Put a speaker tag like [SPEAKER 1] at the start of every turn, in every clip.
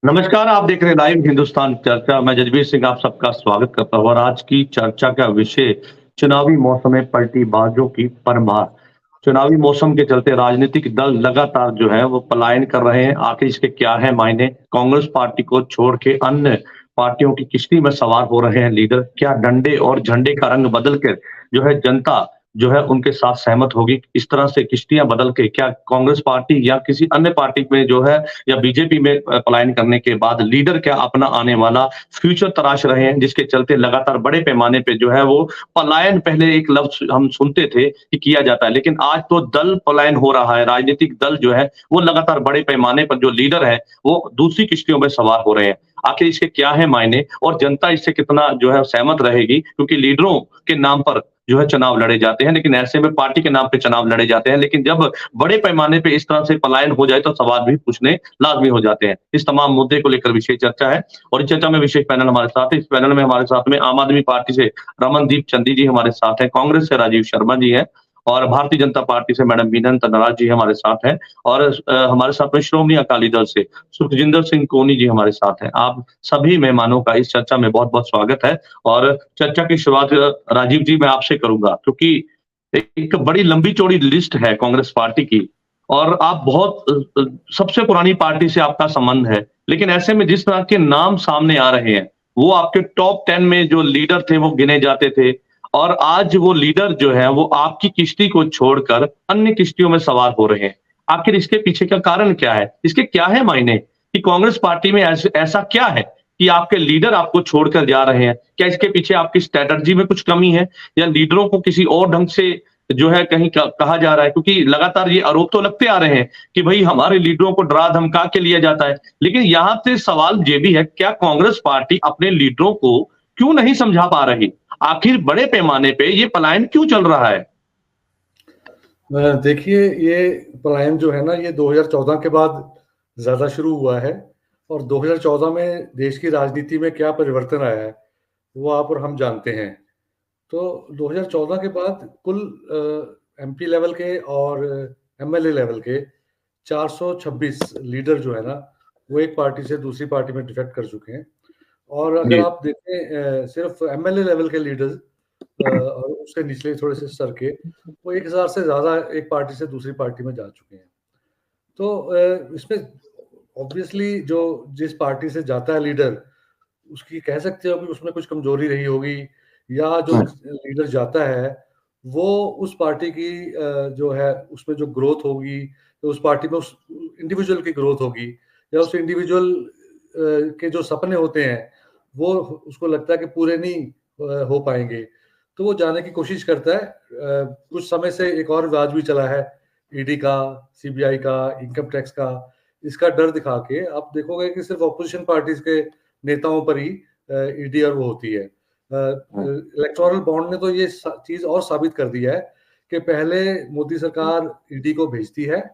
[SPEAKER 1] नमस्कार, आप देख रहे हैं लाइव हिंदुस्तान चर्चा। मैं जजबीर सिंह आप सबका स्वागत करता हूँ और आज की चर्चा का विषय चुनावी मौसम में पलटी बाजों की भरमार। चुनावी मौसम के चलते राजनीतिक दल लगातार जो है वो पलायन कर रहे हैं। आखिर इसके क्या है मायने? कांग्रेस पार्टी को छोड़ के अन्य पार्टियों की किश्ती में सवार हो रहे हैं लीडर। क्या डंडे और झंडे का रंग बदल कर जो है जनता जो है उनके साथ सहमत होगी? इस तरह से किश्तियाँ बदल के क्या कांग्रेस पार्टी या किसी अन्य पार्टी में जो है या बीजेपी में पलायन करने के बाद लीडर क्या अपना आने वाला फ्यूचर तराश रहे हैं, जिसके चलते लगातार बड़े पैमाने पे जो है वो पलायन पहले एक लफ्ज़ हम सुनते थे कि किया जाता है, लेकिन आज तो दल पलायन हो रहा है। राजनीतिक दल जो है वो लगातार बड़े पैमाने पर जो लीडर है, वो दूसरी किश्तियों में सवार हो रहे हैं। आखिर इसके क्या है मायने और जनता इससे कितना जो है सहमत रहेगी? क्योंकि लीडरों के नाम पर जो है चुनाव लड़े जाते हैं, लेकिन ऐसे में पार्टी के नाम पे चुनाव लड़े जाते हैं। लेकिन जब बड़े पैमाने पे इस तरह से पलायन हो जाए तो सवाल भी पूछने लाज़मी हो जाते हैं। इस तमाम मुद्दे को लेकर विशेष चर्चा है और इस चर्चा में विशेष पैनल हमारे साथ है। इस पैनल में हमारे साथ में आम आदमी पार्टी से रमनदीप चंदी जी हमारे साथ हैं, कांग्रेस से राजीव शर्मा जी हैं और भारतीय जनता पार्टी से मैडम बीनन तनराज जी हमारे साथ हैं और हमारे साथ में श्रोमणी अकाली दल से सुखजिंदर सिंह कोनी जी हमारे साथ हैं। आप सभी मेहमानों का इस चर्चा में बहुत-बहुत स्वागत है और चर्चा की शुरुआत राजीव जी मैं आपसे करूँगा क्योंकि एक बड़ी लंबी-चौड़ी लिस्ट है कांग्रेस पार्टी की और आप बहुत सबसे पुरानी पार्टी से आपका संबंध है। लेकिन ऐसे में जिस तरह के नाम सामने आ रहे हैं, वो आपके टॉप 10 में जो लीडर थे, वो गिने जाते थे और आज वो लीडर जो है, वो आपकी किश्ती को छोड़कर अन्य किश्तियों में सवार हो रहे हैं। आखिर इसके पीछे का कारण क्या है? इसके क्या है मायने कि कांग्रेस पार्टी में ऐसा क्या है कि आपके लीडर आपको छोड़कर जा रहे हैं? क्या इसके पीछे आपकी स्ट्रैटेजी में कुछ कमी है या लीडरों को किसी और ढंग से जो है कहीं कहा जा रहा है? क्योंकि लगातार ये आरोप तो लगते आ रहे हैं कि भई हमारे लीडरों को डरा-धमका के लिया जाता है। लेकिन यहाँ पे सवाल ये भी है, क्या कांग्रेस पार्टी अपने लीडरों को क्यों नहीं समझा पा रही? आखिर बड़े पैमाने पे ये पलायन क्यों चल रहा है?
[SPEAKER 2] देखिए ये पलायन जो है ना ये 2014 के बाद ज़्यादा शुरू हुआ है और 2014 में देश की राजनीति में क्या परिवर्तन आया है, वो आप और हम जानते हैं। तो 2014 के बाद कुल एमपी लेवल के और एमएलए लेवल के 426 लीडर जो है ना, वो एक पार्टी से दूसरी पार्टी में डिफेक्ट कर चुके हैं। और अगर
[SPEAKER 1] जी।
[SPEAKER 2] आप देखें सिर्फ एमएलए लेवल के लीडर्स और उससे निचले थोड़े से स्तर के, वो 1000 से ज़्यादा एक पार्टी से दूसरी पार्टी में जा चुके हैं। तो इसमें ऑब्वियसली जो जिस पार्टी से जाता है लीडर, उसकी कह सकते हो कि उसमें कुछ कमज़ोरी रही होगी या जो
[SPEAKER 1] हाँ,
[SPEAKER 2] लीडर जाता है, वो उस पार्टी की जो है उसमें जो ग्रोथ होगी, तो उस पार्टी में उस इंडिविजुअल की ग्रोथ होगी या उस इंडिविजुअल के जो सपने होते हैं, वो उसको लगता है कि पूरे नहीं हो पाएँगे, तो वो जाने की कोशिश करता है। कुछ समय से एक और विवाद भी चला है, ईडी का, सीबीआई का, इनकम टैक्स का, इसका डर दिखा के आप देखोगे कि सिर्फ़ ऑपोज़िशन पार्टीज़ के नेताओं पर ही ईडी और वो होती है।
[SPEAKER 1] हाँ।
[SPEAKER 2] इलेक्टोरल बॉन्ड ने तो ये चीज़ और साबित कर दिया है कि पहले मोदी सरकार ईडी को भेजती है,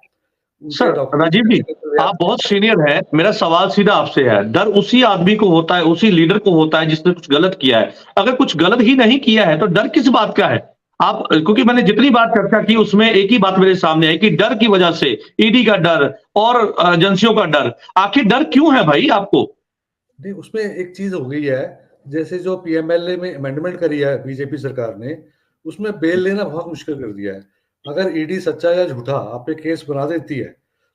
[SPEAKER 2] उनके
[SPEAKER 1] सर,
[SPEAKER 2] डॉक्यूमेंट
[SPEAKER 1] राजीव जी,
[SPEAKER 2] इकट्ठे करते हुए
[SPEAKER 1] आप बहुत सीनियर हैं। मेरा सवाल सीधा आपसे है। डर उसी आदमी को होता है, उसी लीडर को होता है जिसने कुछ गलत किया है। अगर कुछ गलत ही नहीं किया है, तो डर किस बात का है? आप क्योंकि मैंने जितनी बार चर्चा की उसमें एक ही बात मेरे सामने आई कि डर की वजह से ईडी का डर और एजेंसियों का डर। आखिर डर क्यों है भाई आपको?
[SPEAKER 2] नहीं, उसमें एक चीज़ हो गई है, जैसे जो पीएमएलए में अमेंडमेंट करी है बीजेपी सरकार ने, उसमें बेल लेना बहुत मुश्किल कर दिया है। अगर ईडी सच्चा या झूठा आप पे केस बना देती है,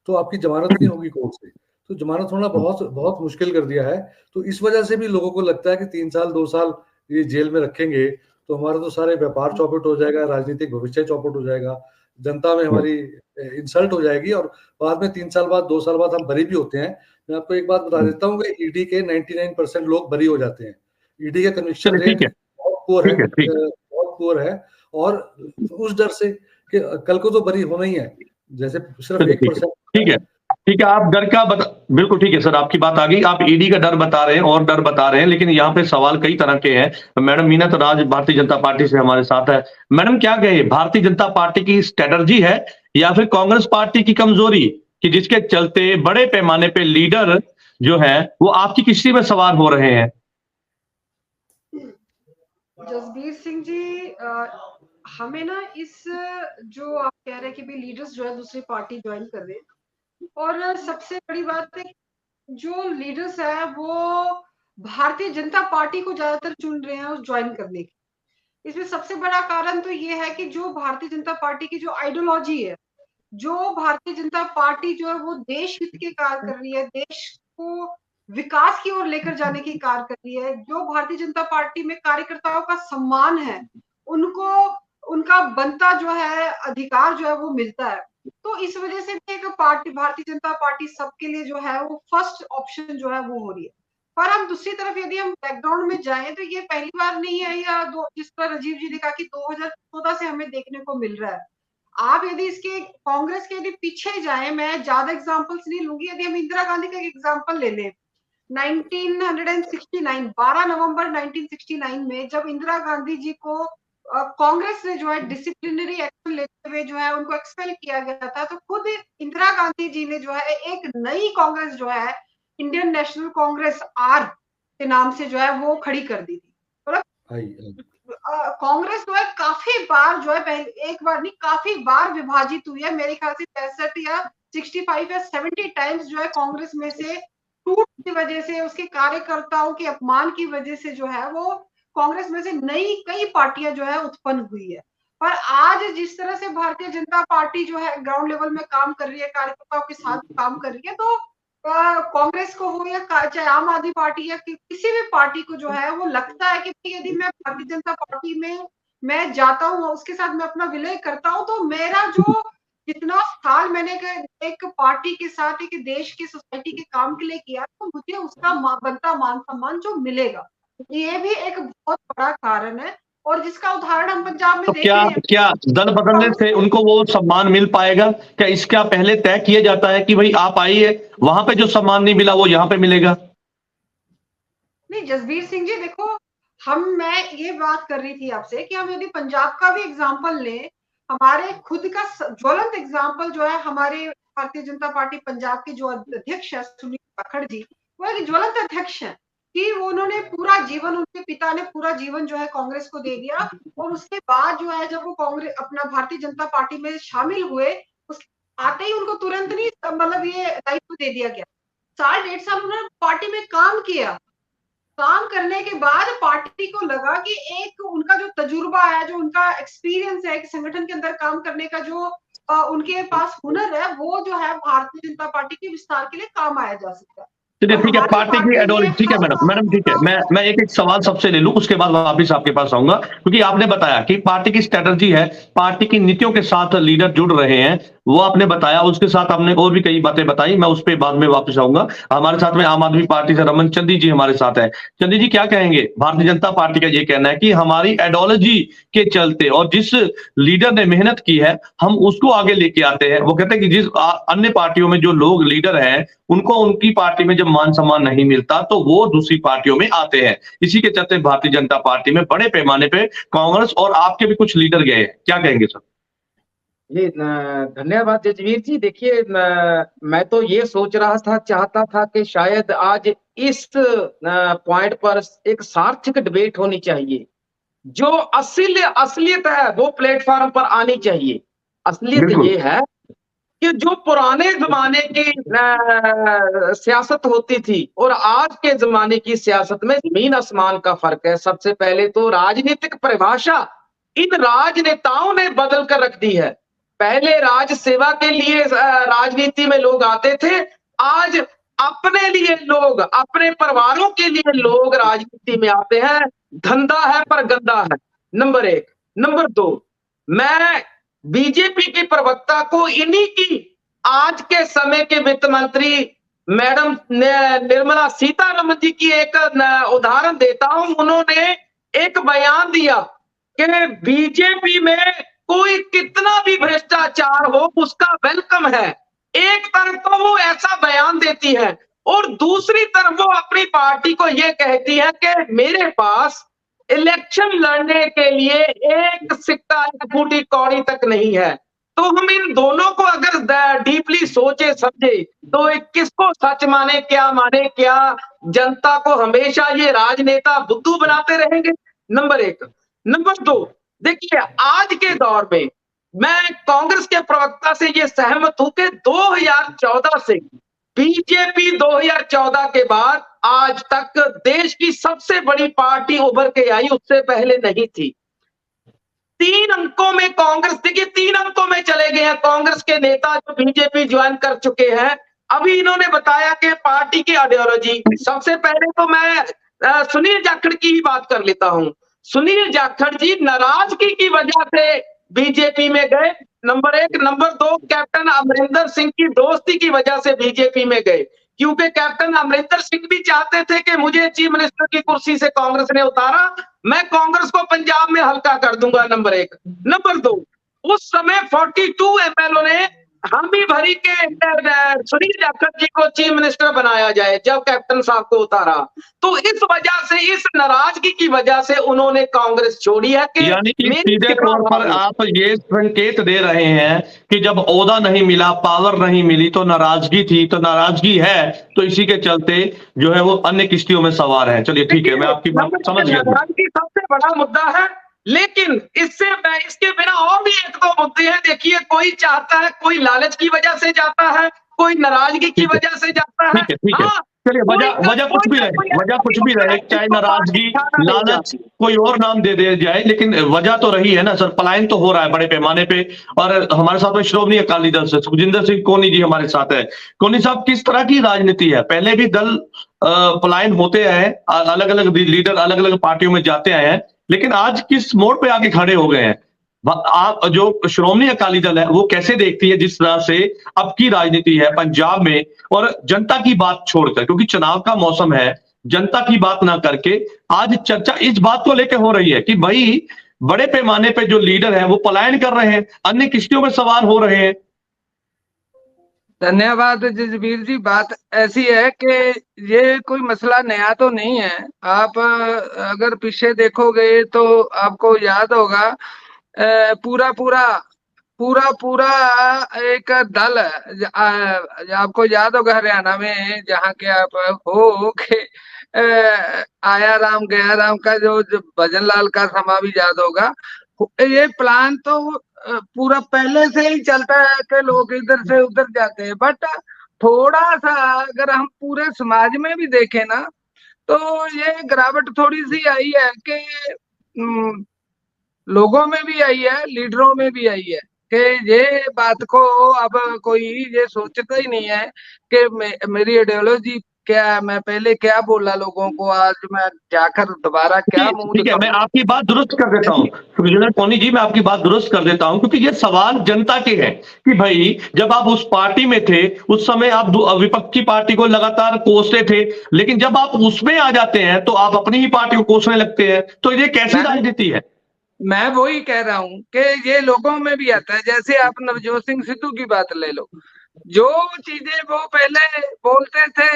[SPEAKER 2] तो आपकी ज़मानत नहीं होगी कोर्ट से। तो ज़मानत होना बहुत बहुत मुश्किल कर दिया है। तो इस वजह से भी लोगों को लगता है कि 3 साल, 2 साल ये जेल में रखेंगे, तो हमारा तो सारे व्यापार चौपट हो जाएगा, राजनीतिक भविष्य चौपट हो जाएगा, जनता में हमारी इंसल्ट हो जाएगी और बाद में 3 साल बाद, 2 साल बाद हम बरी भी होते हैं। मैं आपको एक बात बता देता हूँ कि ईडी के 99% लोग बरी हो जाते हैं। ईडी का कन्विक्शन
[SPEAKER 1] चलिए
[SPEAKER 2] रेट
[SPEAKER 1] ठीक है,
[SPEAKER 2] बहुत पुअर है,
[SPEAKER 1] ठीक है, ठीक।
[SPEAKER 2] बहुत पुअर है और उस डर से कि कल को तो बरी होना ही है। जैसे सिर्फ
[SPEAKER 1] चलिए ठीक है,
[SPEAKER 2] 1%
[SPEAKER 1] ठीक है। ठीक है, आप डर का बता बिल्कुल ठीक है सर, आपकी बात आ गई। आप ईडी का डर बता रहे हैं और डर बता रहे हैं, लेकिन यहाँ पे सवाल कई तरह के हैं। मैडम मीनत राज भारतीय जनता पार्टी से हमारे साथ है। मैडम क्या कहें, भारतीय जनता पार्टी की स्ट्रैटेजी है या फिर कांग्रेस पार्टी की कमजोरी कि जिसके चलते बड़े पैमाने पे लीडर जो हैं, वो आपकी किश्ती में सवार हो रहे हैं?
[SPEAKER 3] जसबीर सिंह जी हमें ना इस जो आप कह रहे हैं कि भाई लीडर्स जो है दूसरी पार्टी ज्वाइन कर रहे हैं और सबसे बड़ी बात है जो लीडर्स है वो भारतीय जनता पार्टी को ज्यादातर चुन रहे हैं ज्वाइन करने की। इसमें सबसे बड़ा कारण तो ये है कि जो भारतीय जनता पार्टी की जो आइडियोलॉजी है, जो भारतीय जनता पार्टी जो है वो देश हित के कार्य कर रही है, देश को विकास की ओर लेकर जाने की कार्य कर रही है, जो भारतीय जनता पार्टी में कार्यकर्ताओं का सम्मान है, उनको उनका बनता जो है अधिकार जो है वो मिलता है। तो इस वजह से भी एक पार्टी भारतीय जनता पार्टी सबके लिए जो है वो फर्स्ट ऑप्शन जो है वो हो रही है। पर हम दूसरी तरफ यदि हम बैकग्राउंड में जाएं तो ये पहली बार नहीं है, या जिस तरह राजीव जी ने कहा कि 2014 से हमें देखने को मिल रहा है। आप यदि इसके कांग्रेस के यदि पीछे जाएं, मैं ज्यादा एग्जांपल्स नहीं लूंगी, यदि हम इंदिरा गांधी का एग्जांपल ले लें 1969 12 नवंबर 1969 में जब इंदिरा गांधी जी को कांग्रेस ने जो है डिसिप्लिनरी एक्शन लेते हुए जो है उनको एक्सपेल किया गया था, तो खुद इंदिरा गांधी जी ने जो है एक नई कांग्रेस जो है इंडियन नेशनल कांग्रेस आर के नाम से जो है वो खड़ी कर दी थी। कांग्रेस जो है काफी बार जो है पहले एक बार नहीं काफी बार विभाजित हुई है। मेरे ख्याल से 65 या 65 या 70 टाइम्स जो है कांग्रेस में से टूट की वजह से, उसके कार्यकर्ताओं के अपमान की वजह से जो है वो कांग्रेस में से नई कई पार्टियां जो है उत्पन्न हुई है। पर आज जिस तरह से भारतीय जनता पार्टी जो है ग्राउंड लेवल में काम कर रही है, कार्यकर्ताओं के साथ काम कर रही है, तो कांग्रेस को हो या चाहे आम आदमी पार्टी या किसी भी पार्टी को जो है वो लगता है कि यदि मैं भारतीय जनता पार्टी में मैं जाता हूँ, उसके साथ मैं अपना विलय करता हूँ, तो मेरा जो जितना साल मैंने एक पार्टी के साथ एक देश की सोसाइटी के काम के लिए किया, तो मुझे उसका बनता मान सम्मान जो मिलेगा। ये भी एक बहुत बड़ा कारण है, और जिसका उदाहरण हम पंजाब में
[SPEAKER 1] तो
[SPEAKER 3] देख रहे हैं।
[SPEAKER 1] क्या दल बदलने से उनको वो सम्मान मिल पाएगा? क्या इसका पहले तय किया जाता है कि भाई आप आइए, वहां पे जो सम्मान नहीं मिला वो यहाँ पे मिलेगा?
[SPEAKER 3] नहीं जसबीर सिंह जी, देखो मैं ये बात कर रही थी आपसे कि हम यदि पंजाब का भी एग्जाम्पल लें, हमारे खुद का ज्वलंत एग्जाम्पल जो है हमारे भारतीय जनता पार्टी पंजाब के जो अध्यक्ष है सुनील जाखड़ जी, वो एक ज्वलंत अध्यक्ष है कि वो उन्होंने पूरा जीवन, उनके पिता ने पूरा जीवन जो है कांग्रेस को दे दिया, और उसके बाद जो है जब वो कांग्रेस अपना भारतीय जनता पार्टी में शामिल हुए, उस आते ही उनको तुरंत नहीं मतलब ये दायित्व दे दिया गया। 1.5 साल उन्होंने पार्टी में काम किया। काम करने के बाद पार्टी को लगा कि एक उनका जो तजुर्बा है, जो उनका एक्सपीरियंस है, एक संगठन के अंदर काम करने का जो उनके पास हुनर है, वो जो है भारतीय जनता पार्टी के विस्तार के लिए काम आया जा सकता है।
[SPEAKER 1] चलिए ठीक है, पार्टी की आइडियोलॉजी ठीक है मैडम ठीक है, मैं एक सवाल सबसे ले लूं, उसके बाद वापिस आपके पास आऊंगा, क्योंकि आपने बताया कि पार्टी की स्ट्रेटजी है, पार्टी की नीतियों के साथ लीडर जुड़ रहे हैं, वो आपने बताया, उसके साथ आपने और भी कई बातें बताई, मैं उस पर बाद में वापस आऊंगा। हमारे साथ में आम आदमी पार्टी से रमन चंदी जी हमारे साथ है। चंदी जी क्या कहेंगे? भारतीय जनता पार्टी का ये कहना है कि हमारी आइडियोलॉजी के चलते और जिस लीडर ने मेहनत की है हम उसको आगे लेके आते हैं। वो कहते हैं कि जिस अन्य पार्टियों में जो लोग लीडर हैं उनको उनकी पार्टी में जब मान सम्मान नहीं मिलता तो वो दूसरी पार्टियों में आते हैं। इसी के चलते भारतीय जनता पार्टी में बड़े पैमाने पे कांग्रेस और आपके भी कुछ लीडर गए हैं, क्या कहेंगे सर?
[SPEAKER 4] जी धन्यवाद जजवीर जी। देखिए मैं तो ये सोच रहा था, चाहता था कि शायद आज इस पॉइंट पर एक सार्थक डिबेट होनी चाहिए। जो असलियत है वो प्लेटफॉर्म पर आनी चाहिए। असलियत ये है कि जो पुराने जमाने की सियासत होती थी और आज के जमाने की सियासत में जमीन आसमान का फर्क है। सबसे पहले तो राजनीतिक परिभाषा इन राजनेताओं ने बदल कर रख दी है। पहले राज सेवा के लिए राजनीति में लोग आते थे, आज अपने लिए लोग, अपने परिवारों के लिए लोग राजनीति में आते हैं। धंधा है पर गंदा है, नंबर 1। नंबर 2, मैं बीजेपी की प्रवक्ता को इन्हीं की आज के समय के वित्त मंत्री मैडम निर्मला सीतारमण जी की एक उदाहरण देता हूं। उन्होंने एक बयान दिया कि बीजेपी में कोई कितना भी भ्रष्टाचार हो उसका वेलकम है। एक तरफ तो वो ऐसा बयान देती है और दूसरी तरफ वो अपनी पार्टी को ये कहती है कि मेरे पास इलेक्शन लड़ने के लिए एक सिक्का, एक फूटी कौड़ी तक नहीं है। तो हम इन दोनों को अगर डीपली सोचे समझे तो किसको सच माने क्या जनता को हमेशा ये राजनेता बुद्धू बनाते रहेंगे, नंबर 1। नंबर 2, देखिए आज के दौर में मैं कांग्रेस के प्रवक्ता से ये सहमत हूं कि 2014 से बीजेपी 2014 के बाद आज तक देश की सबसे बड़ी पार्टी उभर के आई, उससे पहले नहीं थी। 3 अंकों में कांग्रेस, देखिए 3 अंकों में चले गए हैं कांग्रेस के नेता जो बीजेपी ज्वाइन कर चुके हैं। अभी इन्होंने बताया कि पार्टी की आइडियोलॉजी, सबसे पहले तो मैं सुनील जाखड़ की ही बात कर लेता हूं। सुनील जाखड़ जी नाराजगी की वजह से बीजेपी में गए, number 1। Number 2, captain Amarinder Singh की दोस्ती की वजह से बीजेपी में गए, क्योंकि कैप्टन अमरिंदर सिंह भी चाहते थे कि मुझे चीफ मिनिस्टर की कुर्सी से कांग्रेस ने उतारा, मैं कांग्रेस को पंजाब में हल्का कर दूंगा, नंबर 1। नंबर 2, उस समय 42 एमएलओ ने हामी भरी के सुनील जाखड़ जी को चीफ मिनिस्टर बनाया जाए जब कैप्टन साहब को उतारा। तो इस वजह से, इस नाराजगी की वजह से उन्होंने कांग्रेस छोड़ी है। कि
[SPEAKER 1] यानी कि सीधे तौर पर आप ये संकेत दे रहे हैं कि जब ओहदा नहीं मिला, पावर नहीं मिली तो नाराजगी थी, तो नाराजगी है, तो इसी के चलते जो है वो अन्य किश्तियों में सवार है। चलिए ठीक है, मैं आपकी बात समझ गया।
[SPEAKER 4] नाराजगी सबसे बड़ा मुद्दा है, लेकिन इसके बिना और भी 1-2 मुद्दे हैं। देखिए, कोई चाहता है, कोई लालच की वजह से जाता है, कोई नाराजगी की वजह से जाता है।
[SPEAKER 1] ठीक है। चलिए, वजह कुछ भी रहे, चाहे नाराजगी, लालच, कोई और नाम दे दिया जाए, लेकिन वजह तो रही है ना सर। पलायन तो हो रहा है बड़े पैमाने पे। और हमारे साथ में श्रोमणी अकाली दल से सुखजिंदर सिंह कोनी जी हमारे साथ है। कोनी साहब, किस तरह की राजनीति है? पहले भी दल पलायन होते हैं, अलग अलग लीडर अलग अलग पार्टियों में जाते आए हैं, लेकिन आज किस मोड़ पे आके खड़े हो गए हैं? आप जो श्रोमणी अकाली दल है वो कैसे देखती है जिस तरह से अब की राजनीति है पंजाब में, और जनता की बात छोड़कर, क्योंकि चुनाव का मौसम है, जनता की बात ना करके आज चर्चा इस बात को लेकर हो रही है कि भाई बड़े पैमाने पे जो लीडर है वो पलायन कर रहे हैं, अन्य किश्तियों में सवार हो रहे हैं।
[SPEAKER 5] धन्यवाद जसबीर जी। बात ऐसी है कि ये कोई मसला नया तो नहीं है। आप अगर पीछे देखोगे तो आपको याद होगा, पूरा एक दल, आपको याद होगा हरियाणा में जहाँ के आप हो के आया राम गया राम का जो भजन लाल का समा भी याद होगा। ये प्लान तो पूरा पहले से ही चलता है कि लोग इधर से उधर जाते हैं, बट थोड़ा सा अगर हम पूरे समाज में भी देखें ना, तो ये गिरावट थोड़ी सी आई है कि लोगों में भी आई है, लीडरों में भी आई है कि ये बात को अब कोई ये सोचता ही नहीं है कि मेरी आइडियोलॉजी क्या है, मैं पहले क्या बोला लोगों को, आज मैं जाकर दोबारा क्या
[SPEAKER 1] ठीक है, मैं आपकी बात दुरुस्त कर देता हूँ सुखजिंदर कोनी जी, मैं आपकी बात दुरुस्त कर देता हूँ, क्योंकि ये सवाल जनता के हैं कि भाई जब आप उस पार्टी में थे उस समय आप विपक्षी पार्टी को लगातार कोसते थे, लेकिन जब आप उसमें आ जाते हैं तो आप अपनी ही पार्टी को कोसने लगते हैं, तो ये कैसी राजनीति है?
[SPEAKER 5] मैं वही कह रहा हूँ कि ये लोगों में भी आता है। जैसे आप नवजोत सिंह सिद्धू की बात ले लो, जो चीजें वो पहले बोलते थे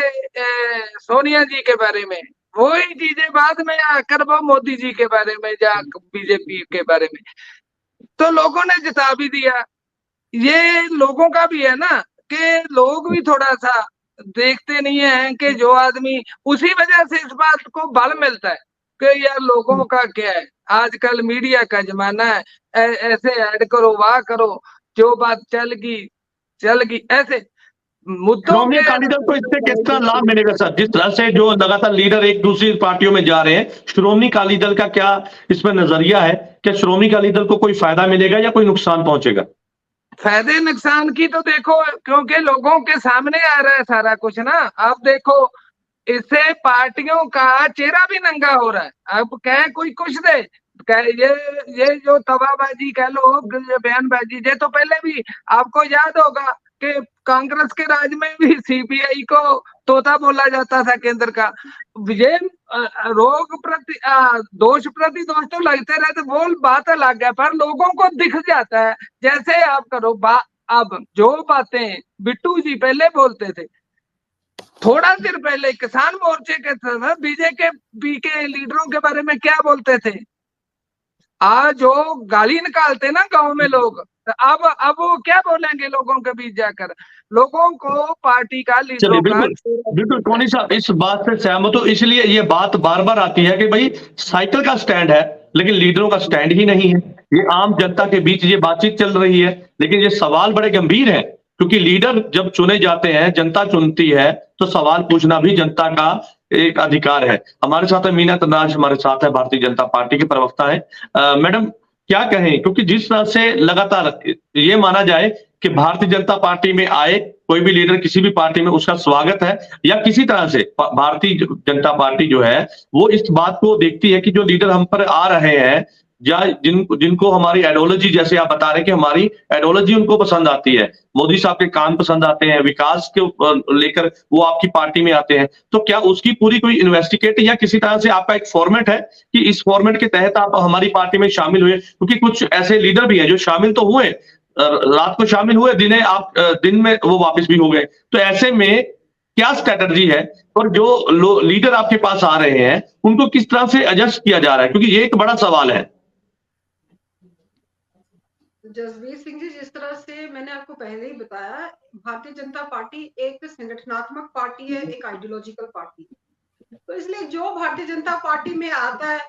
[SPEAKER 5] सोनिया जी के बारे में, वही चीजें बाद में आकर वो मोदी जी के बारे में या बीजेपी के बारे में, तो लोगों ने जिता भी दिया। ये लोगों का भी है ना कि लोग भी थोड़ा सा देखते नहीं है कि जो आदमी, उसी वजह से इस बात को बल मिलता है कि यार लोगों का क्या है, आजकल मीडिया का जमाना है, ऐसे ऐड करो, वाह करो, जो बात चल गई ऐसे मुद्दों में।
[SPEAKER 1] अकाली दल को इससे किस तरह लाभ मिलेगा सर? जिस तरह से जो लगातार लीडर एक दूसरी पार्टियों में जा रहे हैं, श्रोमणी अकाली दल का क्या इसमें नजरिया है? क्या श्रोमणी अकाली दल को कोई फायदा मिलेगा या कोई नुकसान पहुंचेगा?
[SPEAKER 5] फायदे नुकसान की तो देखो, क्योंकि लोगों के सामने आ रहा है सारा कुछ ना। आप देखो, इससे पार्टियों का चेहरा भी नंगा हो रहा है। अब कहे कोई कुछ दे, ये जो तवाबाजी कह लो, बयानबाजी, ये तो पहले भी आपको याद होगा कि कांग्रेस के राज में भी सीबीआई को तोता बोला जाता था केंद्र का। ये दोष प्रति दोष तो लगते रहते, वो बात अलग है, पर लोगों को दिख जाता है। जैसे आप करो अब जो बातें बिट्टू जी पहले बोलते थे, थोड़ा देर पहले किसान मोर्चे के बीजेपी के लीडरों के बारे में क्या बोलते थे, आज जो गाली निकालते ना गांव में लोग, अब वो क्या बोलेंगे लोगों के बीच जाकर? लोगों को पार्टी का लीडर।
[SPEAKER 1] बिल्कुल कोनी साहब, इस बात से सहमत हो, इसलिए ये बात बार बार आती है कि भाई साइकिल का स्टैंड है लेकिन लीडरों का स्टैंड ही नहीं है। ये आम जनता के बीच ये बातचीत चल रही है, लेकिन ये सवाल बड़े गंभीर है क्योंकि लीडर जब चुने जाते हैं, जनता चुनती है, तो सवाल पूछना भी जनता का एक अधिकार है। हमारे साथ है मीना तंदाज, हमारे साथ है भारतीय जनता पार्टी के प्रवक्ता है। मैडम क्या कहें, क्योंकि जिस तरह से लगातार ये माना जाए कि भारतीय जनता पार्टी में आए कोई भी लीडर किसी भी पार्टी में, उसका स्वागत है, या किसी तरह से भारतीय जनता पार्टी जो है वो इस बात को देखती है कि जो लीडर हम पर आ रहे हैं या जिनको हमारी आइडियोलॉजी, जैसे आप बता रहे हैं कि हमारी आइडियोलॉजी उनको पसंद आती है, मोदी साहब के काम पसंद आते हैं, विकास के लेकर वो आपकी पार्टी में आते हैं, तो क्या उसकी पूरी कोई इन्वेस्टिगेट या किसी तरह से आपका एक फॉर्मेट है कि इस फॉर्मेट के तहत आप हमारी पार्टी में शामिल हुए? क्योंकि कुछ ऐसे लीडर भी हैं जो शामिल तो हुए, रात को शामिल हुए, दिन में वो वापस भी हो गए, तो ऐसे में क्या स्ट्रेटजी है और जो लीडर आपके पास आ रहे हैं उनको किस तरह से एडजस्ट किया जा रहा है, क्योंकि ये एक बड़ा सवाल है।
[SPEAKER 3] जसबीर सिंह जी, जिस तरह से मैंने आपको पहले ही बताया, भारतीय जनता पार्टी एक संगठनात्मक पार्टी है, एक आइडियोलॉजिकल पार्टी है। तो इसलिए जो भारतीय जनता पार्टी में आता है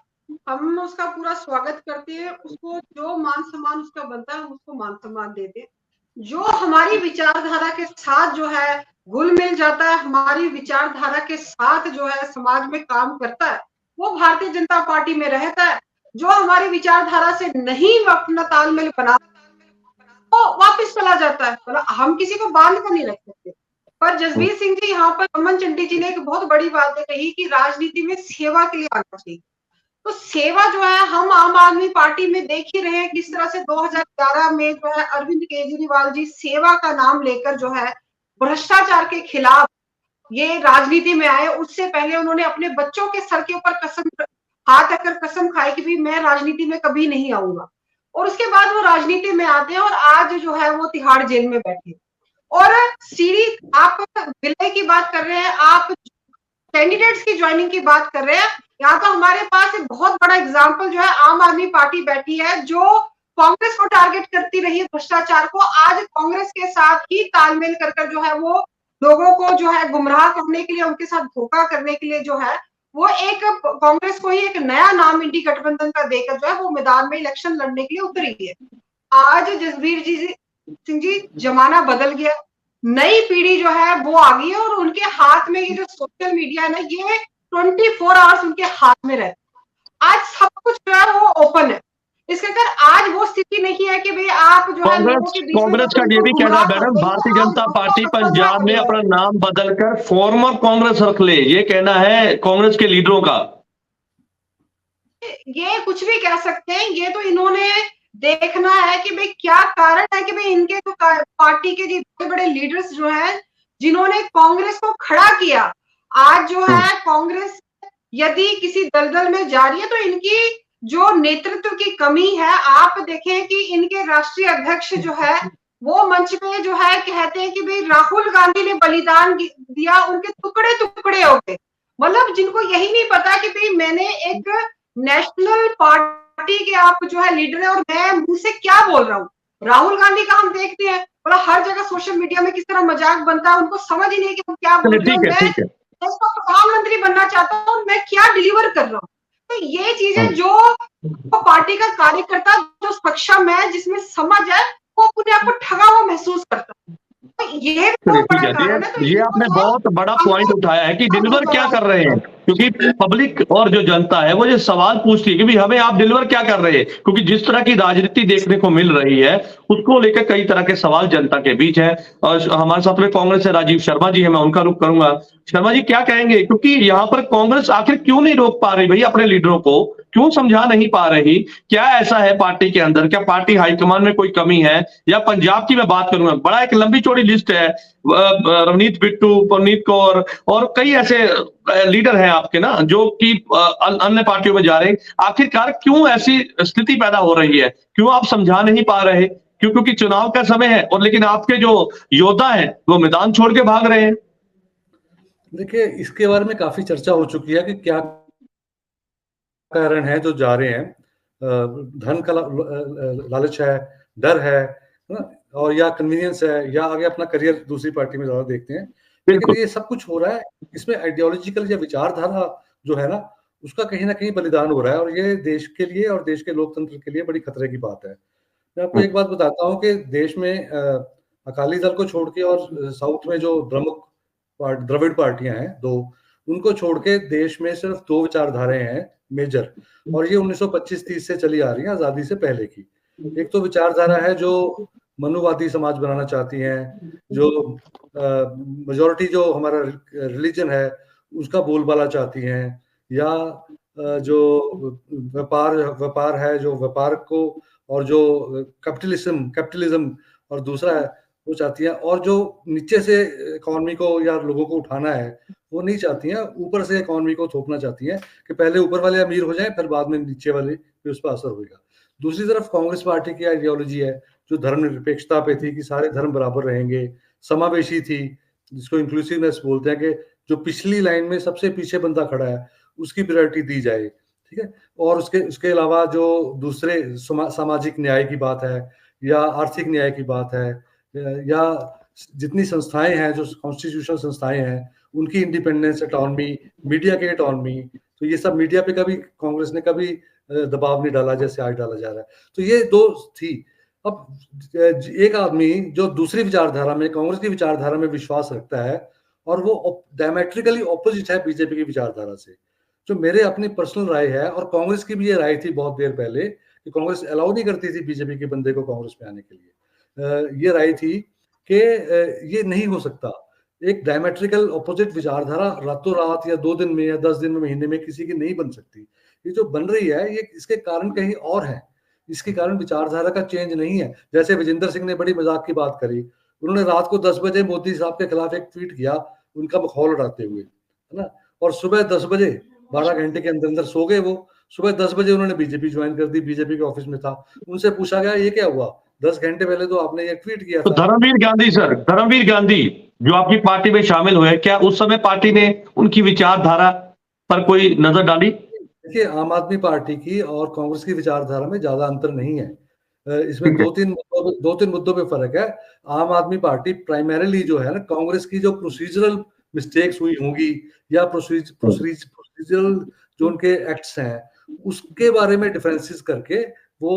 [SPEAKER 3] हम उसका पूरा स्वागत करते हैं, उसको जो मान सम्मान उसका बनता है हम उसको मान सम्मान देते हैं। जो हमारी विचारधारा के साथ जो है घुल मिल जाता है, हमारी विचारधारा के साथ जो है समाज में काम करता है, वो भारतीय जनता पार्टी में रहता है। जो हमारी विचारधारा से नहीं अपना तालमेल बना वो वापस चला जाता है। मतलब हम किसी को बांध कर नहीं रख सकते। पर जसबीर सिंह जी, यहाँ पर अमन चंडी जी ने एक बहुत बड़ी बात कही कि राजनीति में सेवा के लिए आना चाहिए। तो सेवा जो है हम आम आदमी पार्टी में देख ही रहे हैं किस तरह से 2011 में जो है अरविंद केजरीवाल जी सेवा का नाम लेकर जो है भ्रष्टाचार के खिलाफ ये राजनीति में आए। उससे पहले उन्होंने अपने बच्चों के सर के ऊपर हाथ रखकर कसम खाई कि भी मैं राजनीति में कभी नहीं आऊंगा, और उसके बाद वो राजनीति में आते हैं और आज जो है वो तिहाड़ जेल में बैठे। और सीढ़ी, आप विलय की बात कर रहे हैं, आप कैंडिडेट्स की ज्वाइनिंग की बात कर रहे हैं, यहाँ तो हमारे पास एक बहुत बड़ा एग्जाम्पल जो है आम आदमी पार्टी बैठी है जो कांग्रेस को टारगेट करती रही है भ्रष्टाचार को, आज कांग्रेस के साथ ही तालमेल कर जो है वो लोगों को जो है गुमराह करने के लिए, उनके साथ धोखा करने के लिए जो है वो एक कांग्रेस को ही एक नया नाम इंडी गठबंधन का देकर जो है वो मैदान में इलेक्शन लड़ने के लिए उतरी है। आज जसबीर सिंह जी जमाना बदल गया, नई पीढ़ी जो है वो आ गई है और उनके हाथ में ये जो सोशल मीडिया है ना, ये 24 आवर्स उनके हाथ में रहता है। आज सब कुछ जो है वो ओपन है। इसके कर आज वो स्थिति नहीं है कि भाई आप जो है
[SPEAKER 1] कांग्रेस का ये भी कहना है मैडम, भारतीय जनता पार्टी पंजाब में अपना नाम बदलकर फॉर्मर कांग्रेस रख ले, ये कहना है कांग्रेस के लीडरों का।
[SPEAKER 3] ये कुछ भी कह सकते हैं, ये तो इन्होंने देखना है कि भाई क्या कारण है कि भाई इनके तो पार्टी के जो बड़े बड़े लीडर्स जो हैं जिन्होंने कांग्रेस को खड़ा किया, आज जो है कांग्रेस यदि किसी दलदल में जा रही है तो इनकी जो नेतृत्व की कमी है। आप देखें कि इनके राष्ट्रीय अध्यक्ष जो है वो मंच पे जो है कहते हैं कि भाई राहुल गांधी ने बलिदान दिया, उनके टुकड़े टुकड़े हो गए। मतलब जिनको यही नहीं पता कि भाई मैंने एक नेशनल पार्टी के आप जो है लीडर है और मैं मुंह से क्या बोल रहा हूँ। राहुल गांधी का हम देखते हैं मतलब हर जगह सोशल मीडिया में किस तरह मजाक बनता है, उनको समझ ही नहीं कि हम क्या बोल रहे हैं। मैं प्रधानमंत्री बनना चाहता हूँ, मैं क्या डिलीवर कर रहा हूँ। तो ये चीजें जो पार्टी का कार्यकर्ता जो सक्षम है, जिसमें समझ है, वो अपने आप को ठगा हुआ महसूस करता है। तो ये
[SPEAKER 1] ये आपने बहुत बड़ा पॉइंट उठाया है कि डिलीवर क्या कर रहे हैं, क्योंकि पब्लिक और जो जनता है वो ये सवाल पूछती है कि भाई हमें आप डिलीवर क्या कर रहे हैं, क्योंकि जिस तरह की राजनीति देखने को मिल रही है उसको लेकर कई तरह के सवाल जनता के बीच है। और हमारे साथ में कांग्रेस से राजीव शर्मा जी है, मैं उनका रुख करूंगा। शर्मा जी क्या कहेंगे, क्योंकि यहाँ पर कांग्रेस आखिर क्यों नहीं रोक पा रही भाई अपने लीडरों को, क्यों समझा नहीं पा रही? क्या ऐसा है पार्टी के अंदर, क्या पार्टी हाईकमान में कोई कमी है? या पंजाब की मैं बात करूंगा, बड़ा एक लंबी चौड़ी लिस्ट है, रवनीत बिट्टू, परनीत कौर और कई ऐसे लीडर हैं आपके ना जो कि अन्य पार्टियों में जा रहे हैं। आखिरकार क्यों ऐसी स्थिति पैदा हो रही है, क्यों आप समझा नहीं पा रहे? क्योंकि चुनाव का समय है और लेकिन आपके जो योद्धा हैं वो मैदान छोड़ के भाग रहे हैं।
[SPEAKER 2] देखिए, इसके बारे में काफी चर्चा हो चुकी है कि क्या कारण है जो जा रहे हैं। धन का लालच है, डर है ना, और या कन्वीनियंस है, या आगे अपना करियर दूसरी पार्टी में ज्यादा देखते हैं। लेकिन ये सब कुछ हो रहा है, इसमें आइडियोलॉजिकल या विचारधारा जो है ना उसका कहीं ना कहीं बलिदान हो रहा है, और ये देश के लिए और देश के लोकतंत्र के लिए बड़ी खतरे की बात है। मैं आपको एक बात बताता हूँ कि देश में अकाली दल को छोड़ के और साउथ में जो द्रविड़ पार्टियां हैं दो, उनको छोड़ के देश में सिर्फ दो विचारधाराएं हैं मेजर, और ये 1925-30 से चली आ रही है, आजादी से पहले की। एक तो विचारधारा है जो मनुवादी समाज बनाना चाहती हैं, जो मेजोरिटी जो हमारा रिलीजन है उसका बोलबाला चाहती हैं, या जो व्यापार है, जो व्यापार को, और जो कैपिटलिज्म और दूसरा है वो चाहती है, और जो नीचे से इकोनॉमी को या लोगों को उठाना है वो नहीं चाहती हैं, ऊपर से इकोनॉमी को थोपना चाहती हैं कि पहले ऊपर वाले अमीर हो जाएं फिर बाद में नीचे वाले पे उस पर असर होगा। दूसरी तरफ कांग्रेस पार्टी की आइडियोलॉजी है जो धर्मनिरपेक्षता पे थी कि सारे धर्म बराबर रहेंगे, समावेशी थी, जिसको इंक्लूसिवनेस बोलते हैं, कि जो पिछली लाइन में सबसे पीछे बंदा खड़ा है उसकी प्रायोरिटी दी जाए, ठीक है। और उसके अलावा जो दूसरे सामाजिक न्याय की बात है या आर्थिक न्याय की बात है, या जितनी संस्थाएं हैं जो कॉन्स्टिट्यूशनल संस्थाएं हैं उनकी इंडिपेंडेंस, ऑटोनॉमी, मीडिया की ऑटोनॉमी, तो ये सब मीडिया पे कभी कांग्रेस ने कभी दबाव नहीं डाला जैसे आज डाला जा रहा है। तो ये दो थी। अब एक आदमी जो दूसरी विचारधारा में, कांग्रेस की विचारधारा में विश्वास रखता है और वो डायमेट्रिकली ऑपोजिट है बीजेपी की विचारधारा से, जो मेरे अपनी पर्सनल राय है, और कांग्रेस की भी ये राय थी बहुत देर पहले कि कांग्रेस अलाउ नहीं करती थी बीजेपी के बंदे को कांग्रेस में आने के लिए। ये राय थी कि ये नहीं हो सकता, एक डायमेट्रिकल ऑपोजिट विचारधारा रातों रात या 2 दिन में या 10 दिन में, महीने में किसी की नहीं बन सकती। ये जो बन रही है ये इसके कारण कहीं और है, इसके कारण विचारधारा का चेंज नहीं है। जैसे विजेंद्र सिंह ने बड़ी मजाक की बात करी, उन्होंने रात को 10 बजे मोदी साहब के खिलाफ एक ट्वीट किया उनका मखौल उड़ाते हुए, है ना, और सुबह 10 बजे 12 घंटे के अंदर अंदर सो गए वो। सुबह 10 बजे उन्होंने बीजेपी ज्वाइन कर दी, बीजेपी के ऑफिस में था, उनसे पूछा गया ये क्या हुआ, 10 घंटे पहले तो आपने ये ट्वीट किया
[SPEAKER 1] तो
[SPEAKER 2] था।
[SPEAKER 1] धर्मवीर गांधी सर, धर्मवीर गांधी जो आपकी पार्टी में शामिल हुए, क्या उस समय पार्टी ने उनकी विचारधारा पर कोई नजर डाली?
[SPEAKER 2] देखिए, आम आदमी पार्टी की और कांग्रेस की विचारधारा में ज्यादा अंतर नहीं है। इसमें दो तीन मुद्दों पे फर्क है। आम आदमी पार्टी प्राइमरीली जो है ना, कांग्रेस की जो प्रोसीजरल मिस्टेक्स हुई होंगी या प्रोसीजरल जो उनके एक्ट्स हैं उसके बारे में डिफरेंसेस करके वो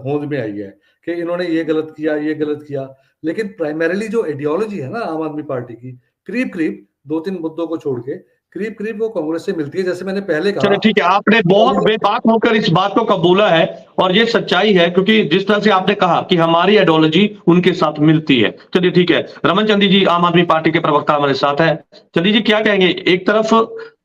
[SPEAKER 2] होंद में आई है कि इन्होंने ये गलत किया। लेकिन प्राइमरीली जो आइडियोलॉजी है ना आम आदमी पार्टी की, करीब 2-3 मुद्दों को छोड़ के करीब वो कांग्रेस से मिलती है। जैसे मैंने पहले कहा,
[SPEAKER 1] चलिए ठीक है, आपने बहुत बेबाक होकर इस बात को कबूला है और ये सच्चाई है, क्योंकि जिस तरह से आपने कहा कि हमारी आइडियोलॉजी उनके साथ मिलती है। चलिए ठीक है, रमन चंदी जी आम आदमी पार्टी के प्रवक्ता हमारे साथ है। चंदी जी क्या कहेंगे? एक तरफ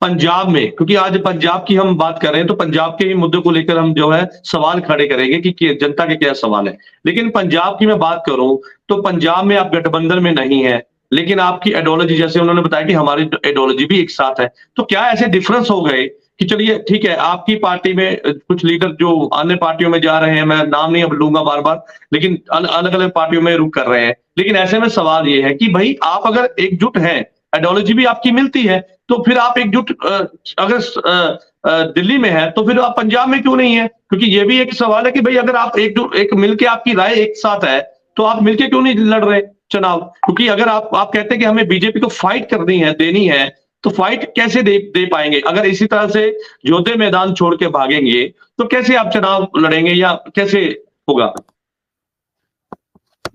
[SPEAKER 1] पंजाब में, क्योंकि आज पंजाब की हम बात कर रहे हैं, तो पंजाब के ही मुद्दे को लेकर हम जो है सवाल खड़े करेंगे कि जनता के क्या सवाल है। लेकिन पंजाब की मैं बात करूं तो पंजाब में आप गठबंधन में नहीं है, लेकिन आपकी आइडियोलॉजी, जैसे उन्होंने बताया कि हमारी आइडियोलॉजी भी एक साथ है, तो क्या ऐसे डिफरेंस हो गए कि चलिए ठीक है, आपकी पार्टी में कुछ लीडर जो अन्य पार्टियों में जा रहे हैं, मैं नाम नहीं अब लूंगा बार बार, लेकिन अलग अलग पार्टियों में रुख कर रहे हैं। लेकिन ऐसे में सवाल ये है कि भाई आप अगर एकजुट हैं, आइडियोलॉजी भी आपकी मिलती है, तो फिर आप एकजुट अगर दिल्ली में है तो फिर आप पंजाब में क्यों नहीं है? क्योंकि ये भी एक सवाल है कि भाई अगर आप एक मिलके, आपकी राय एक साथ है, तो आप मिलके क्यों नहीं लड़ रहे चुनाव? क्योंकि अगर आप कहते हैं कि हमें बीजेपी को फाइट करनी है, देनी है, तो फाइट कैसे दे पाएंगे? अगर इसी तरह से योद्धे मैदान छोड़ के भागेंगे तो कैसे आप चुनाव लड़ेंगे या कैसे होगा?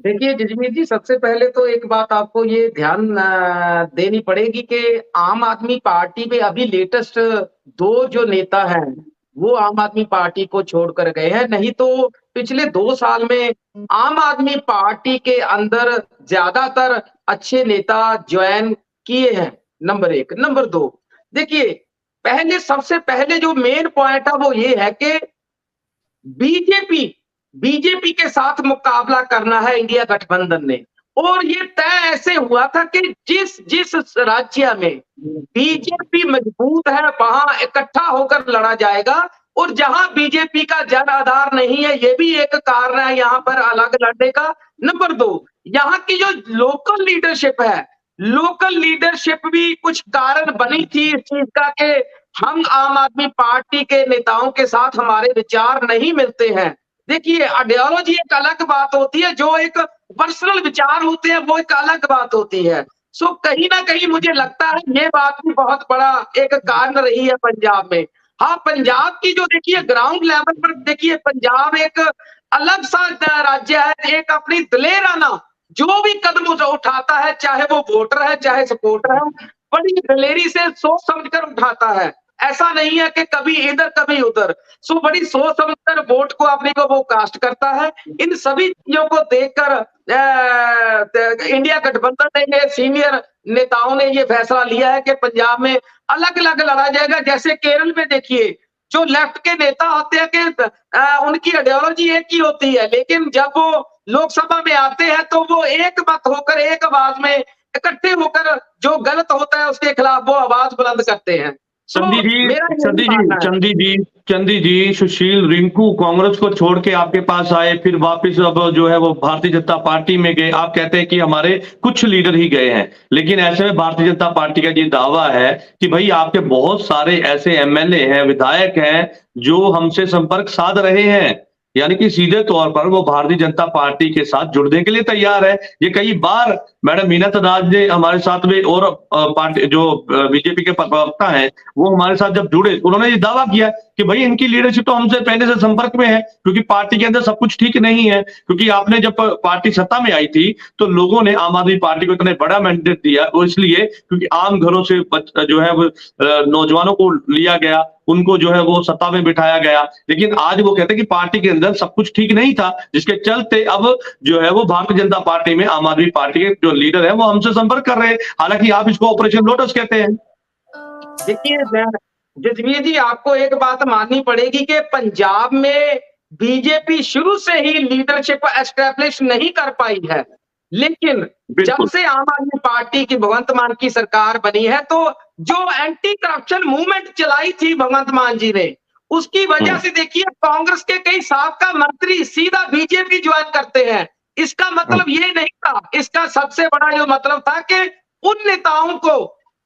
[SPEAKER 4] देखिए जजमीर जी, सबसे पहले तो एक बात आपको ये ध्यान देनी पड़ेगी कि आम आदमी पार्टी में अभी लेटेस्ट 2 जो नेता हैं वो आम आदमी पार्टी को छोड़कर गए हैं। नहीं तो पिछले 2 साल में आम आदमी पार्टी के अंदर ज्यादातर अच्छे नेता ज्वाइन किए हैं, नंबर 1। नंबर 2, देखिए सबसे पहले जो मेन पॉइंट है वो ये है कि बीजेपी के साथ मुकाबला करना है इंडिया गठबंधन ने, और ये तय ऐसे हुआ था कि जिस राज्य में बीजेपी मजबूत है वहां इकट्ठा होकर लड़ा जाएगा, और जहां बीजेपी का जन आधार नहीं है ये भी एक कारण है यहाँ पर अलग लड़ने का। नंबर 2, यहाँ की जो लोकल लीडरशिप भी कुछ कारण बनी थी इस चीज का कि हम आम आदमी पार्टी के नेताओं के साथ हमारे विचार नहीं मिलते हैं। देखिए, आइडियोलॉजी एक अलग बात होती है, जो एक पर्सनल विचार होते हैं वो एक अलग बात होती है। सो कहीं ना कहीं मुझे लगता है ये बात भी बहुत बड़ा एक कारण रही है पंजाब में। हाँ, पंजाब की जो देखिए ग्राउंड लेवल पर देखिए, पंजाब एक अलग सा राज्य है, एक अपनी दलेराना जो भी कदम उठाता है, चाहे वो वोटर है चाहे सपोर्टर है, बड़ी दिलेरी से सोच समझकर उठाता है। ऐसा नहीं है कि कभी इधर कभी उधर। सो बड़ी सोच समझकर वोट को अपने को वो कास्ट करता है। इन सभी चीजों को देखकर इंडिया गठबंधन ने, सीनियर नेताओं ने ये फैसला लिया है कि पंजाब में अलग अलग लड़ा जाएगा। जैसे केरल में देखिए, जो लेफ्ट के नेता होते हैं कि उनकी आइडियोलॉजी एक ही होती है, लेकिन जब वो लोकसभा में आते हैं तो वो एक मत होकर, एक आवाज में इकट्ठे होकर जो गलत होता है उसके खिलाफ वो आवाज बुलंद करते हैं।
[SPEAKER 1] चंदी जी,
[SPEAKER 4] मेरा
[SPEAKER 1] चंदी जी, चंदी जी, चंदी जी, सुशील रिंकू कांग्रेस को छोड़ के आपके पास आए, फिर वापस अब जो है वो भारतीय जनता पार्टी में गए। आप कहते हैं कि हमारे कुछ लीडर ही गए हैं, लेकिन ऐसे में भारतीय जनता पार्टी का ये दावा है कि भाई आपके बहुत सारे ऐसे एमएलए हैं, विधायक हैं जो हमसे संपर्क साध रहे हैं, यानी कि सीधे तौर पर वो भारतीय जनता पार्टी के साथ जुड़ने के लिए तैयार है। ये कई बार मैडम मीनत राज ने हमारे साथ में, और पार्टी जो बीजेपी के प्रवक्ता हैं वो हमारे साथ जब जुड़े, उन्होंने ये दावा किया कि भाई इनकी लीडरशिप तो हमसे पहले से संपर्क में है, क्योंकि पार्टी के अंदर सब कुछ ठीक नहीं है। क्योंकि आपने जब पार्टी सत्ता में आई थी तो लोगों ने आम आदमी पार्टी को इतना बड़ा मैंडेट दिया, वो इसलिए क्योंकि आम घरों से जो है वो नौजवानों को लिया गया, उनको जो है वो सत्ता में बिठाया गया। लेकिन आज वो कहते हैं कि पार्टी के अंदर सब कुछ ठीक नहीं था, जिसके चलते अब जो है वो भारतीय जनता पार्टी में आम आदमी पार्टी के जो लीडर है वो हमसे संपर्क कर रहे हैं। हालांकि आप इसको ऑपरेशन लोटस कहते हैं।
[SPEAKER 4] देखिए जसवीर जी, आपको एक बात माननी पड़ेगी कि पंजाब में बीजेपी शुरू से ही लीडरशिप एस्टेब्लिश नहीं कर पाई है, लेकिन जब से आम आदमी पार्टी की भगवंत मान की सरकार बनी है तो जो एंटी करप्शन मूवमेंट चलाई थी भगवंत मान जी ने, उसकी वजह से देखिए कांग्रेस के कई साबका मंत्री सीधा बीजेपी ज्वाइन करते हैं। इसका मतलब ये नहीं था, इसका सबसे बड़ा जो मतलब था कि उन नेताओं को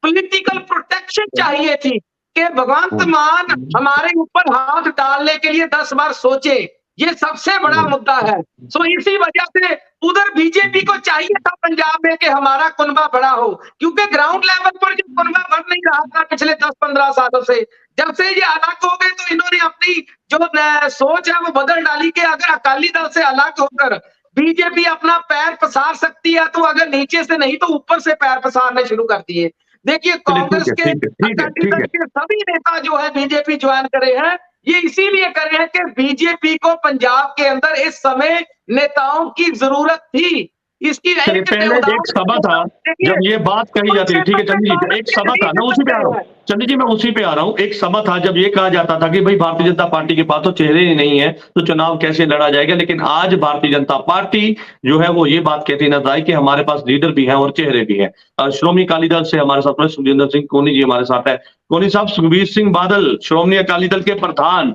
[SPEAKER 4] पॉलिटिकल प्रोटेक्शन चाहिए थी कि भगवंत मान हमारे ऊपर हाथ डालने के लिए 10 बार सोचे। ये सबसे बड़ा मुद्दा है। सो इसी वजह से उधर बीजेपी को चाहिए था पंजाब में कि हमारा कुनबा बड़ा हो, क्योंकि ग्राउंड लेवल पर जो कुनबा बन नहीं रहा था पिछले 10-15 सालों से, जब से ये अलग हो गए तो इन्होंने अपनी जो सोच है वो बदल डाली कि अगर अकाली दल से अलग होकर बीजेपी अपना पैर पसार सकती है तो अगर नीचे से नहीं तो ऊपर से पैर पसारने शुरू कर दिए। देखिए कांग्रेस के अकाली दल के सभी नेता जो है बीजेपी ज्वाइन करे हैं, ये इसीलिए करे हैं कि बीजेपी को पंजाब के अंदर इस समय नेताओं की जरूरत थी। इसकी
[SPEAKER 1] पहले एक सभा था जब ये बात कही जाती थी, ठीक है चंदी जी, एक सभा था, मैं उसी पे आ रहा हूँ चंदी जी, मैं उसी पे आ रहा हूँ। एक सभा था जब ये कहा जाता था कि भाई भारतीय जनता पार्टी के पास तो चेहरे ही नहीं है तो चुनाव कैसे लड़ा जाएगा। लेकिन आज भारतीय जनता पार्टी जो है वो ये बात कहती नजर आई कि हमारे पास लीडर भी है और चेहरे भी है। श्रोमणी अकाली दल से हमारे साथ में सुखजिंदर सिंह कोनी जी हमारे साथ है। कोनी साहब, सुखबीर सिंह बादल श्रोमणी अकाली दल के प्रधान,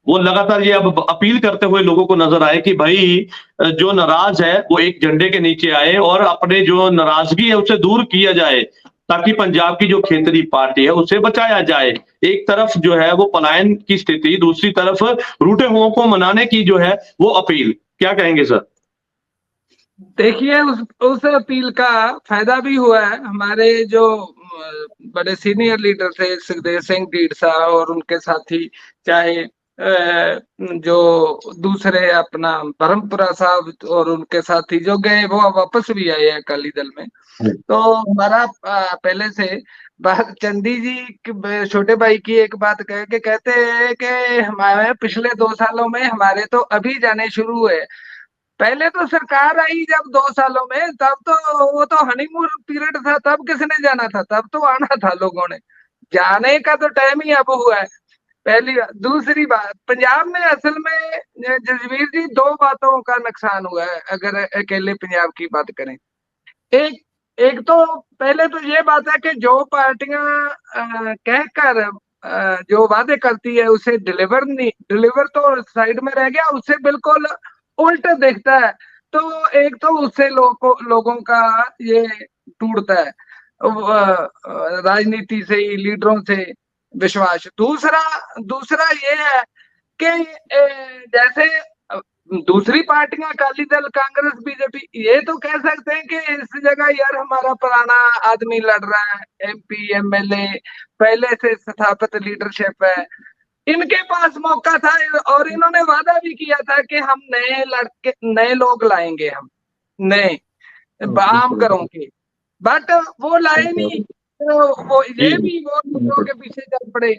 [SPEAKER 1] वो लगातार ये अब अपील करते हुए लोगों को नजर आए कि भाई जो नाराज है वो एक झंडे के नीचे आए और अपने जो नाराजगी है उसे दूर किया जाए, ताकि पंजाब की जो खेतरी पार्टी है उसे बचाया जाए। एक तरफ जो है वो पलायन की स्थिति, दूसरी तरफ रूठे हुओं को मनाने की जो है वो अपील, क्या कहेंगे सर?
[SPEAKER 5] देखिए उस अपील का फायदा भी हुआ है। हमारे जो बड़े सीनियर लीडर थे सुखदेव सिंह ढींडसा और उनके साथी, चाहे जो दूसरे अपना परमपुरा साहब और उनके साथी जो गए वो वापस भी आए हैं अकाली दल में। तो हमारा पहले से बात चंदी जी छोटे भाई की एक बात कह के कहते हैं कि हमारे पिछले 2 सालों में हमारे तो अभी जाने शुरू हुए। पहले तो सरकार आई जब 2 सालों में, तब तो वो तो हनीमून पीरियड था, तब किसने जाना था, तब तो आना था लोगों ने। जाने का तो टाइम ही अब हुआ है, पहली बात। दूसरी बात, पंजाब में असल में जसवीर जी 2 बातों का नुकसान हुआ है अगर अकेले पंजाब की बात करें। एक तो पहले तो ये बात है कि जो पार्टियां कहकर जो वादे करती है उसे डिलीवर तो साइड में रह गया, उससे बिल्कुल उल्ट दिखता है। तो एक तो उससे लोगों का ये टूटता है राजनीति से, लीडरों से विश्वास। दूसरा ये है कि जैसे दूसरी पार्टियां अकाली दल, कांग्रेस, बीजेपी, ये तो कह सकते हैं कि इस जगह यार हमारा पुराना आदमी लड़ रहा है, एमपी एमएलए पहले से स्थापित लीडरशिप है, इनके पास मौका था और इन्होंने वादा भी किया था कि हम नए लोग लाएंगे, हम नए। आम घरों के, बट वो लाए नहीं। तो वो ये भी वो लीडरों के पीछे चल पड़े,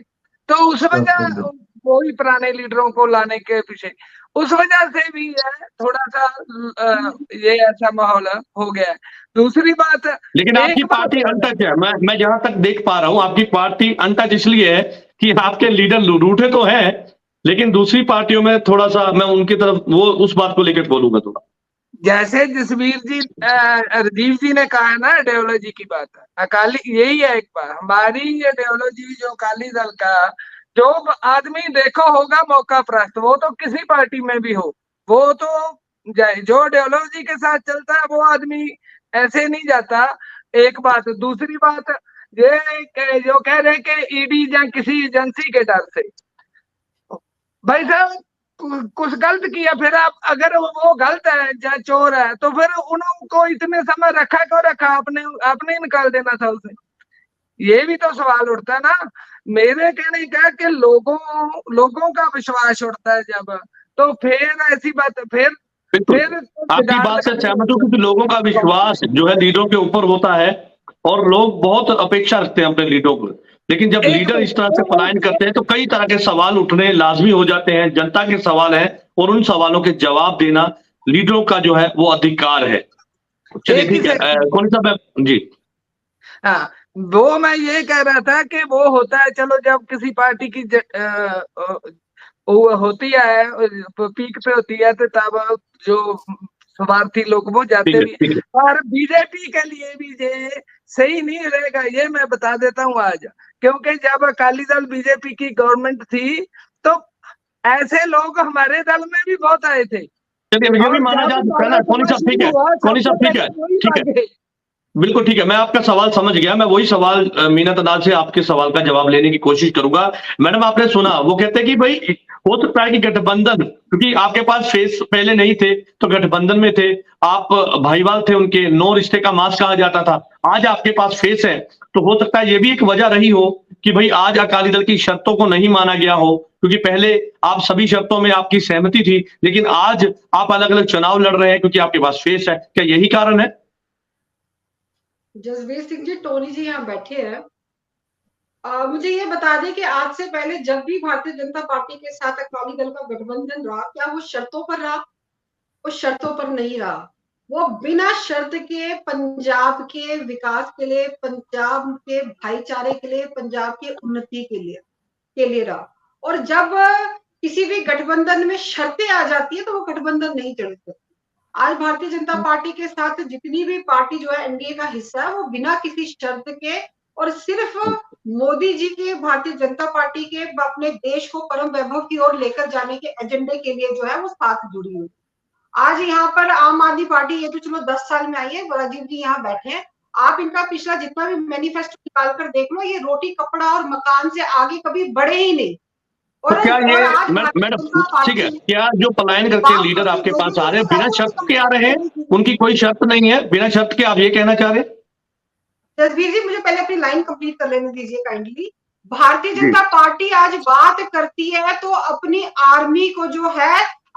[SPEAKER 5] तो उस वजह वही पुराने लीडरों को लाने के पीछे, उस वजह से भी है थोड़ा सा ये ऐसा माहौल हो गया है। दूसरी बात,
[SPEAKER 1] लेकिन आपकी पार्टी अनटच है, मैं जहां तक देख पा रहा हूं आपकी पार्टी अनटच इसलिए है कि आपके लीडर रूठे तो हैं, लेकिन दूसरी पार्टियों में थोड़ा सा मैं उनकी तरफ वो उस बात को लेकर बोलूंगा थोड़ा।
[SPEAKER 5] जैसे जसवीर जी राजीव जी ने कहा है ना, आइडियोलॉजी की बात है, अकाली यही है एक बार हमारी आइडियोलॉजी जो अकाली दल का, जो आदमी देखो होगा मौका प्रस्त, वो तो किसी पार्टी में भी हो, वो तो जो आइडियोलॉजी के साथ चलता है वो आदमी ऐसे नहीं जाता। एक बात, दूसरी बात ये जो कह रहे कि ईडी या किसी एजेंसी के डर से, भाई साहब कुछ गलत किया, फिर आप अगर वो गलत है या चोर है तो फिर उनको इतने समय रखा क्यों रखा, आपने निकाल देना था उसे। ये भी तो सवाल उठता है ना। मेरे कहने का कि लोगों का विश्वास उठता है जब, तो फिर ऐसी बात, फिर
[SPEAKER 1] आपकी बात से सहमत हूं, क्योंकि लोगों का विश्वास जो है लीडरों के ऊपर होता है और लोग बहुत अपेक्षा रखते हैं अपने लीडरों को, लेकिन जब लीडर इस तरह से पलायन करते हैं तो कई तरह के सवाल उठने लाजमी हो जाते हैं। जनता के सवाल है और उन सवालों के जवाब देना लीडरों का जो है वो अधिकार है। चलिए ठीक है, कौन सा मैं जी
[SPEAKER 5] हाँ, वो मैं ये कह रहा था कि वो होता है, चलो जब किसी पार्टी की वो होती है पीक पे होती है तो तब जो स्वार्थी लोग वो जाते भी, और बीजेपी के लिए भी ये सही नहीं रहेगा, ये मैं बता देता हूँ आज, क्योंकि जब अकाली दल बीजेपी की गवर्नमेंट थी तो ऐसे लोग हमारे दल में भी बहुत आए थे।
[SPEAKER 1] चलिए ये भी माना जा सकता है ना, कौन सा ठीक है, कौन सा ठीक है, ठीक है, बिल्कुल ठीक है। मैं आपका सवाल समझ गया, मैं वही सवाल मीना तनाल से आपके सवाल का जवाब लेने की कोशिश करूंगा। मैडम आपने सुना, वो कहते हैं कि भाई हो सकता है कि गठबंधन, क्योंकि आपके पास फेस पहले नहीं थे तो गठबंधन में थे, आप भाईवाल थे उनके, नो रिश्ते का मांस कहा जाता था, आज आपके पास फेस है, तो हो सकता है ये भी एक वजह रही हो कि भाई आज अकाली दल की शर्तों को नहीं माना गया हो, क्योंकि पहले आप सभी शर्तों में आपकी सहमति थी, लेकिन आज आप अलग अलग चुनाव लड़ रहे हैं क्योंकि आपके पास फेस है। क्या यही कारण है?
[SPEAKER 3] जसवीर सिंह जी, टोनी जी यहाँ बैठे हैं, मुझे ये बता दें कि आज से पहले जब भी भारतीय जनता पार्टी के साथ अकाली दल का गठबंधन रहा, क्या वो शर्तों पर रहा? वो शर्तों पर नहीं रहा, वो बिना शर्त के पंजाब के विकास के लिए, पंजाब के भाईचारे के लिए, पंजाब की उन्नति के लिए रहा। और जब किसी भी गठबंधन में शर्तें आ जाती है तो वो गठबंधन नहीं चलते। आज भारतीय जनता पार्टी के साथ जितनी भी पार्टी जो है एनडीए का हिस्सा है, वो बिना किसी शर्त के और सिर्फ मोदी जी के, भारतीय जनता पार्टी के अपने देश को परम वैभव की ओर लेकर जाने के एजेंडे के लिए जो है वो साथ जुड़ी हुई। आज यहाँ पर आम आदमी पार्टी, ये तो चलो 10 साल में आई है, राजीव जी यहाँ बैठे हैं, आप इनका पिछला जितना भी मैनिफेस्टो निकाल कर देख लो, ये रोटी कपड़ा और मकान से आगे कभी बढ़े ही नहीं।
[SPEAKER 1] तो क्या ये मैडम ठीक है, क्या जो पलायन करके लीडर आपके पास आ रहे हैं बिना शर्त के आ रहे हैं, उनकी कोई शर्त नहीं है, बिना शर्त के, आप ये कहना चाह रहे हैं?
[SPEAKER 3] जसवीर जी मुझे पहले अपनी लाइन कंप्लीट कर लेने दीजिए काइंडली। भारतीय जनता पार्टी आज बात करती है तो अपनी आर्मी को जो है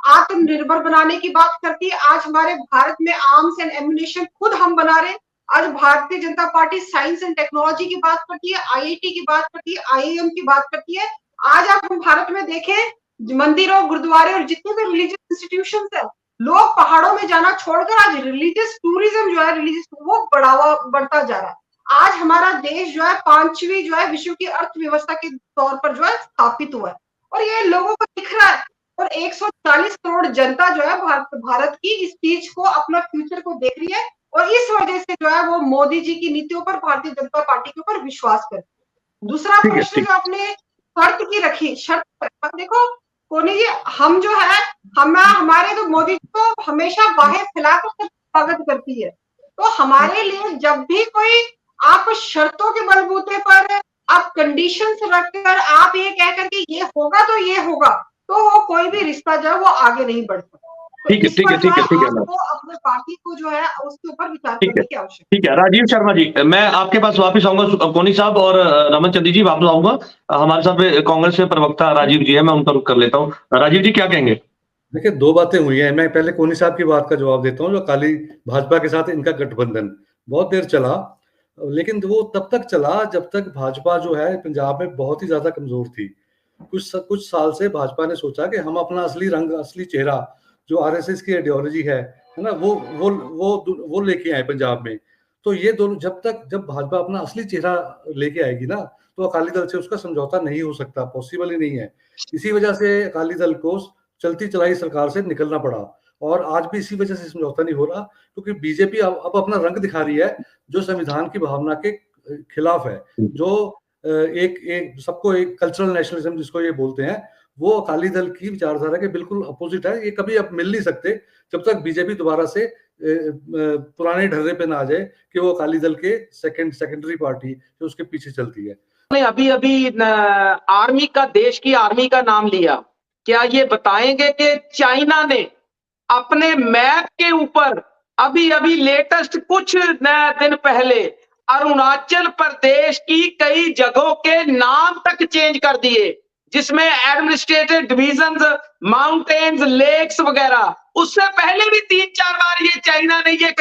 [SPEAKER 3] आत्मनिर्भर बनाने की बात करती है। आज हमारे भारत में आर्म्स एंड एम्युनिशन खुद हम बना रहे हैं। आज Bharatiya Janata party science and technology की बात करती है, आईआईटी की बात करती है, आईआईएम की बात करती है। आज आप भारत में देखें, मंदिरों, गुरुद्वारे और जितने भी रिलीजियस इंस्टीट्यूशंस है, लोग पहाड़ों में जाना छोड़कर आज रिलीजियस टूरिज्म जो है, रिलीजियस वो बढ़ता जा रहा है। आज हमारा देश जो है 5वीं जो है विश्व की अर्थव्यवस्था के तौर पर जो है स्थापित हुआ है, और ये लोगों को दिख रहा है। और 140 करोड़ जनता जो है भारत की इस चीज को, अपना फ्यूचर को देख रही है, और इस वजह से जो है वो मोदी जी की नीतियों पर, भारतीय जनता पार्टी के ऊपर विश्वास करती है। दूसरा प्रश्न जो आपने शर्त की रखी, शर्त देखो कोनी जी, हम जो है हमारे तो मोदी जी को हमेशा बाहें फैलाकर स्वागत करती है, तो हमारे लिए जब भी कोई आप शर्तों के बलबूते पर, आप कंडीशंस रखकर, आप ये कह करके ये होगा तो ये होगा, तो वो कोई भी रिश्ता जो है वो आगे नहीं बढ़ता।
[SPEAKER 1] ठीक है, ठीक है, ठीक है, ठीक है,
[SPEAKER 3] अपने पार्टी को जो है उसके ऊपर विचार करने की आवश्यकता।
[SPEAKER 1] ठीक है राजीव शर्मा जी, मैं आपके पास वापस आऊंगा, कोनी साहब और रमन चंदी जी वापस आऊंगा। हमारे साथ कांग्रेस के प्रवक्ता राजीव जी है, मैं उनका रुख कर लेता हूँ। राजीव जी क्या कहेंगे?
[SPEAKER 2] देखिए, 2 बातें हुई हैं। मैं पहले कोनी साहब की बात का जवाब देता हूँ, जो अकाली भाजपा के साथ इनका गठबंधन बहुत देर चला, लेकिन वो तब तक चला जब तक भाजपा जो है पंजाब में बहुत ही ज़्यादा कमज़ोर थी। कुछ साल से भाजपा ने सोचा कि हम अपना असली रंग, असली चेहरा, जो आरएसएस की आइडियोलॉजी है ना, वो लेके आए पंजाब में। तो ये दोनों जब भाजपा अपना असली चेहरा लेके आएगी ना, तो अकाली दल से उसका समझौता नहीं हो सकता, पॉसिबल ही नहीं है। इसी वजह से अकाली दल को चलती चलाई सरकार से निकलना पड़ा, और आज भी इसी वजह से समझौता नहीं हो रहा, क्योंकि बीजेपी अब अपना रंग दिखा रही है, जो संविधान की भावना के खिलाफ है, जो एक सबको एक कल्चरल नेशनलिज्म जिसको ये बोलते हैं, वो अकाली दल की विचारधारा के बिल्कुल अपोजिट है। ये कभी अब मिल नहीं सकते जब तक बीजेपी दोबारा से पुराने ढर्रे पे ना आ जाए कि वो अकाली दल के सेकेंडरी पार्टी जो उसके पीछे चलती है।
[SPEAKER 4] अभी अभी आर्मी का, देश की आर्मी का नाम लिया, क्या ये बताएंगे कि चाइना ने अपने मैप के ऊपर अभी अभी लेटेस्ट कुछ दिन पहले अरुणाचल प्रदेश की कई जगहों के नाम तक चेंज कर दिए, जिसमें एडमिनिस्ट्रेटिव डिविजन्स, माउंटेन्स, लेक्स वगैरह। उससे पहले भी 3-4 बार ये चाइना ने ये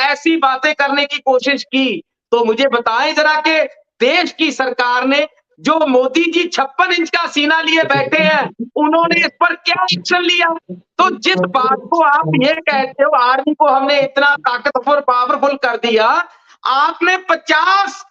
[SPEAKER 4] ऐसी बातें करने की कोशिश की। तो मुझे बताएं जरा कि देश की सरकार ने, जो मोदी जी 56 इंच का सीना लिए बैठे हैं, उन्होंने इस पर क्या एक्शन लिया? तो जिस बात को आप ये कहते हो आर्मी को हमने इतना ताकतवर, पावरफुल कर दिया, आपने 50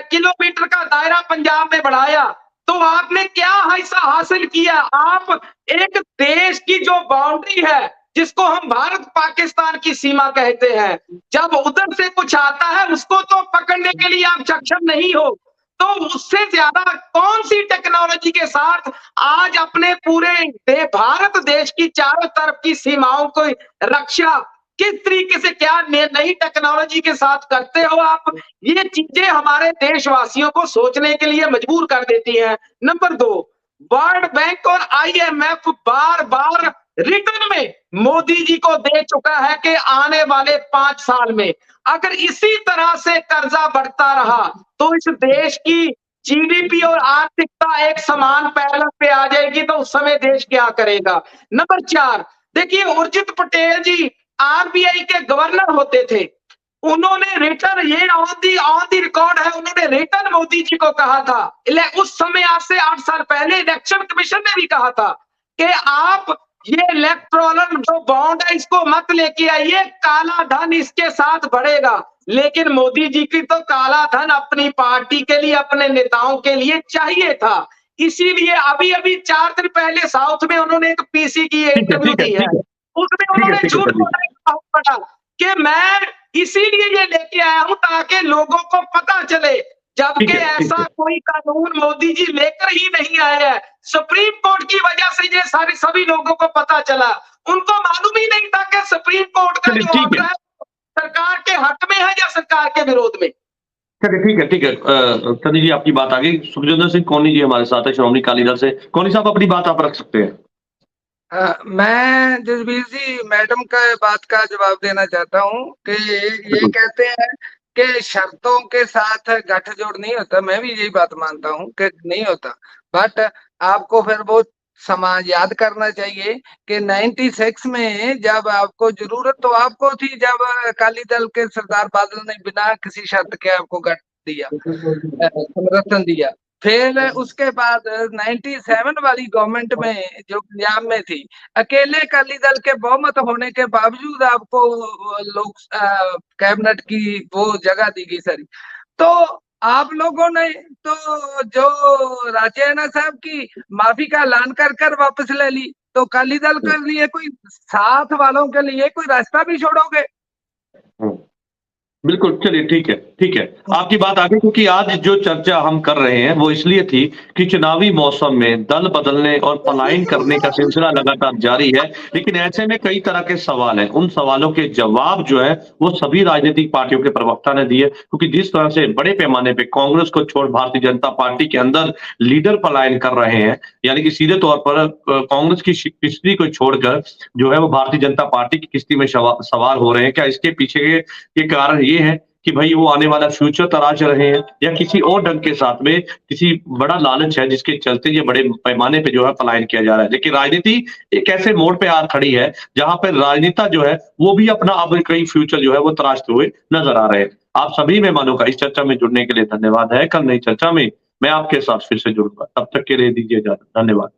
[SPEAKER 4] किलोमीटर का दायरा पंजाब में बढ़ाया, तो आपने क्या ऐसा हासिल किया? आप एक देश की जो बाउंड्री है, जिसको हम भारत पाकिस्तान की सीमा कहते हैं, जब उधर से कुछ आता है उसको तो पकड़ने के लिए आप सक्षम नहीं हो, तो उससे ज्यादा कौन सी टेक्नोलॉजी के साथ आज अपने पूरे भारत देश की चारों तरफ की सीमाओं को रक्षा किस तरीके से, क्या नई टेक्नोलॉजी के साथ करते हो आप? ये चीजें हमारे देशवासियों को सोचने के लिए मजबूर कर देती हैं। नंबर 2, वर्ल्ड बैंक और आईएमएफ बार बार रिटर्न में मोदी जी को दे चुका है कि आने वाले 5 साल में अगर इसी तरह से कर्जा बढ़ता रहा तो इस देश की जीडीपी और आर्थिकता एक समान पैरेलल पे आ जाएगी, तो उस समय देश क्या करेगा? नंबर 4, देखिए उर्जित पटेल जी आरबीआई के गवर्नर होते थे, उन्होंने रिटर्न, ये ऑन दी रिकॉर्ड है, उन्होंने रिटर्न मोदी जी को कहा था, उस समय आज से 8 साल पहले इलेक्शन कमीशन ने भी कहा था कि आप ये इलेक्ट्रोल जो बॉन्ड है इसको मत लेके आइए, काला धन इसके साथ बढ़ेगा। लेकिन मोदी जी की तो काला धन अपनी पार्टी के लिए, अपने नेताओं के लिए चाहिए था, इसीलिए अभी अभी 4 दिन पहले साउथ में उन्होंने एक पीसी की इंटरव्यू दी है, उसमें उन्होंने झूठ बोला कि मैं इसीलिए ये लेके आया हूं ताकि लोगों को पता चले, जबकि ऐसा कोई कानून मोदी जी लेकर ही नहीं आए हैं। सुप्रीम कोर्ट की वजह से ये सभी लोगों को पता चला, उनको मालूम ही नहीं था कि सुप्रीम कोर्ट का जो ऑर्डर है सरकार के हक में है या सरकार के विरोध में।
[SPEAKER 1] चलिए ठीक है सनी जी, आपकी बात आ गई। सुखजिंदर सिंह कोनी जी हमारे साथ है, श्रोमणी अकाली दल से। कोनी साहब, अपनी बात आप रख सकते हैं।
[SPEAKER 5] मैं जसबीर जी मैडम का बात का जवाब देना चाहता हूं कि ये कहते हैं कि शर्तों के साथ गठजोड़ नहीं होता। मैं भी यही बात मानता हूं कि नहीं होता, बट आपको फिर वो समाज याद करना चाहिए कि 96 में जब आपको जरूरत तो आपको थी, जब अकाली दल के सरदार बादल ने बिना किसी शर्त के आपको गठ दिया, समर्थन दिया। फिर उसके बाद 97 वाली गवर्नमेंट में जो पंजाब में थी, अकेले अकाली दल के बहुमत होने के बावजूद आपको लोग कैबिनेट की वो जगह दी गई सारी। तो आप लोगों ने तो जो राजेना साहब की माफी का ऐलान कर वापस ले ली, तो अकाली दल के लिए कोई, साथ वालों के लिए कोई रास्ता भी छोड़ोगे?
[SPEAKER 1] बिल्कुल, चलिए ठीक है आपकी बात आगे, क्योंकि आज जो चर्चा हम कर रहे हैं वो इसलिए थी कि चुनावी मौसम में दल बदलने और पलायन करने का सिलसिला लगातार जारी है, लेकिन ऐसे में कई तरह के सवाल हैं। उन सवालों के जवाब जो है वो सभी राजनीतिक पार्टियों के प्रवक्ता ने दिए, क्योंकि जिस तरह से बड़े पैमाने पे कांग्रेस को छोड़ भारतीय जनता पार्टी के अंदर लीडर पलायन कर रहे हैं, यानी कि सीधे तौर पर कांग्रेस की किश्ती को छोड़कर जो है वो भारतीय जनता पार्टी की किश्ती में सवार हो रहे हैं। क्या इसके पीछे के कारण ये है कि भाई वो आने वाला फ्यूचर तराश रहे हैं, या किसी और ढंग के साथ में किसी बड़ा लालच है जिसके चलते ये बड़े पैमाने पे जो है पलायन किया जा रहा है। लेकिन राजनीति एक ऐसे मोड़ पे आ खड़ी है जहां पर राजनेता जो है वो भी अपना अब कई फ्यूचर जो है वो तराशते हुए नजर आ रहे हैं। आप सभी मेहमानों का इस चर्चा में जुड़ने के लिए धन्यवाद है। कल नई चर्चा में मैं आपके साथ फिर से जुड़ूंगा, तब तक के लिए दीजिए इजाजत। धन्यवाद।